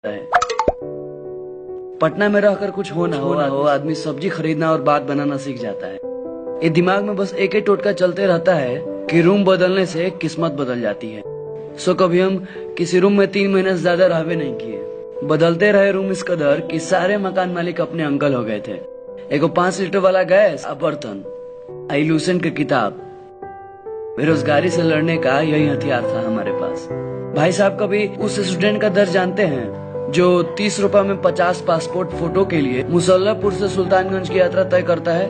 है। पटना में रहकर कुछ हो ना हो आदमी सब्जी खरीदना और बात बनाना सीख जाता है। ये दिमाग में बस एक ही टोटका चलते रहता है कि रूम बदलने से किस्मत बदल जाती है। सो कभी हम किसी रूम में 3 महीने से ज्यादा रहवे नहीं किए। बदलते रहे रूम इस कदर कि सारे मकान मालिक अपने अंकल हो गए थे। एगो 5 लीटर वाला गैस, बर्तन, लूसेंट की किताब। बेरोजगारी से लड़ने का यही हथियार था हमारे पास। भाई साहब कभी उस स्टूडेंट का दर्द जानते हैं जो 30 रुपए में 50 पासपोर्ट फोटो के लिए मुसल्लापुर से सुल्तानगंज की यात्रा तय करता है।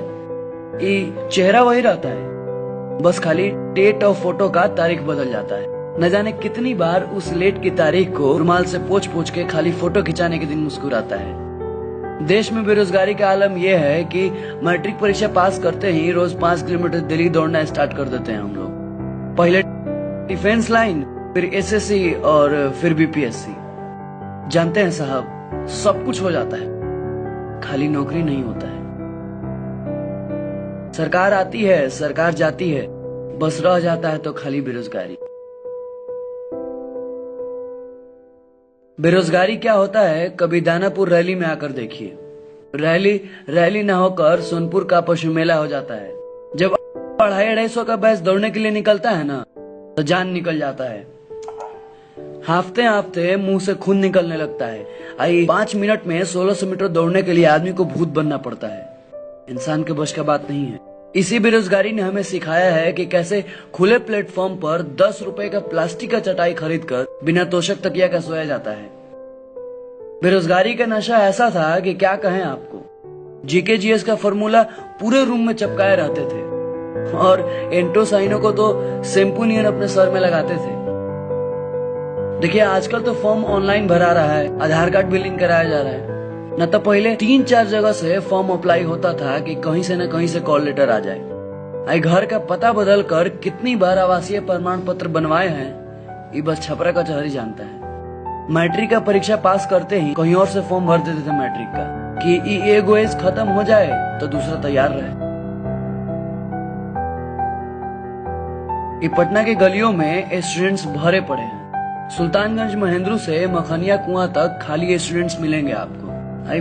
ये चेहरा वही रहता है, बस खाली डेट और फोटो का तारीख बदल जाता है। न जाने कितनी बार उस लेट की तारीख को रुमाल से पोंछ पोंछ के खाली फोटो खिंचाने के दिन मुस्कुराता है। देश में बेरोजगारी का आलम यह है कि मैट्रिक परीक्षा पास करते ही रोज 5 किलोमीटर दिल्ली दौड़ना स्टार्ट कर देते हैं हम लोग। पहले डिफेंस लाइन, फिर एसएससी और फिर बीपीएससी। जानते हैं साहब, सब कुछ हो जाता है, खाली नौकरी नहीं होता है। सरकार आती है, सरकार जाती है, बस रह जाता है तो खाली बेरोजगारी। बेरोजगारी क्या होता है, कभी दानापुर रैली में आकर देखिए। रैली ना होकर सोनपुर का पशु मेला हो जाता है। जब 250-250 का बैच दौड़ने के लिए निकलता है ना, तो जान निकल जाता है। हाफते हाफते मुंह से खून निकलने लगता है। 5 मिनट में 1600 मीटर दौड़ने के लिए आदमी को भूत बनना पड़ता है। इंसान के बस का बात नहीं है। इसी बेरोजगारी ने हमें सिखाया है कि कैसे खुले प्लेटफॉर्म पर 10 रुपए का प्लास्टिक का चटाई खरीद कर बिना तोशक तकिया का सोया जाता है। बेरोजगारी का नशा ऐसा था कि क्या कहें आपको। जीके जीएस का फॉर्मूला पूरे रूम में चिपकाए रहते थे और एंटोसाइनो को तो शैम्पू नियन अपने सर में लगाते थे। देखिए आजकल तो फॉर्म ऑनलाइन भरा रहा है, आधार कार्ड भी लिंक कराया जा रहा है। न तो पहले 3-4 जगह से फॉर्म अप्लाई होता था कि कहीं से न कहीं से कॉल लेटर आ जाए। घर का पता बदल कर कितनी बार आवासीय प्रमाण पत्र बनवाए हैं, ये बस छपरा कचहरी जानता है। मैट्रिक का परीक्षा पास करते ही कहीं और से फॉर्म भर देते थे मैट्रिक का कि एगो एज खत्म हो जाए तो दूसरा तैयार रहे। ये पटना के गलियों में स्टूडेंट्स भरे पड़े हैं। सुल्तानगंज महेंद्रू से मखनिया कुआं तक खाली स्टूडेंट्स मिलेंगे आपको।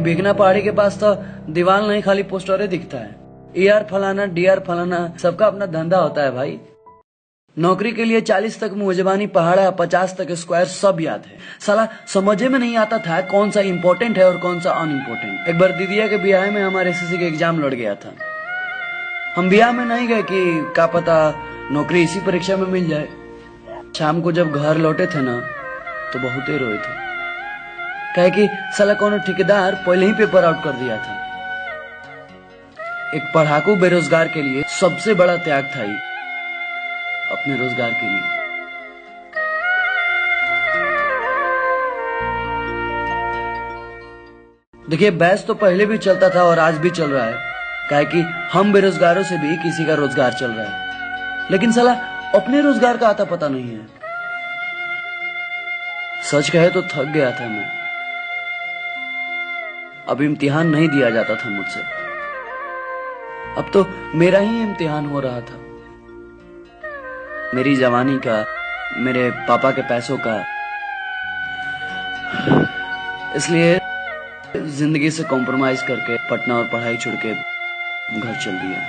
बेगना पहाड़ी के पास तो दीवार नहीं, खाली पोस्टरें दिखता है। ER फलाना, DR फलाना, सबका अपना धंधा होता है भाई। नौकरी के लिए 40 तक मुजबानी पहाड़ा, 50 तक स्क्वायर सब याद है। साला समझे में नहीं आता था कौन सा इम्पोर्टेंट है और कौन सा अनइम्पोर्टेंट। एक बार दीदिया के ब्याह में हमारे SSC के एग्जाम लड़ गया था। हम ब्याह में नहीं गए कि क्या पता नौकरी इसी परीक्षा में मिल जाए। शाम को जब घर लौटे थे ना, तो बहुत ही रोए थे, कहे कि साला कोनो ठेकेदार पहले ही पेपर आउट कर दिया था। एक पढ़ाकू बेरोजगार के लिए सबसे बड़ा त्याग था ये, अपने रोजगार के लिए। देखिए बैच तो पहले भी चलता था और आज भी चल रहा है, कहे कि हम बेरोजगारों से भी किसी का रोजगार चल रहा है। लेकिन साला अपने रोजगार का आता पता नहीं है। सच कहे तो थक गया था मैं। अब इम्तिहान नहीं दिया जाता था मुझसे, अब तो मेरा ही इम्तिहान हो रहा था। मेरी जवानी का, मेरे पापा के पैसों का। इसलिए जिंदगी से कॉम्प्रोमाइज करके पटना और पढ़ाई छोड़ के घर चल दिया,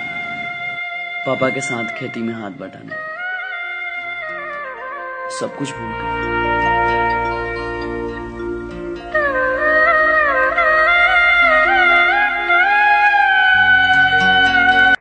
पापा के साथ खेती में हाथ बटाने, सब कुछ भूल गए।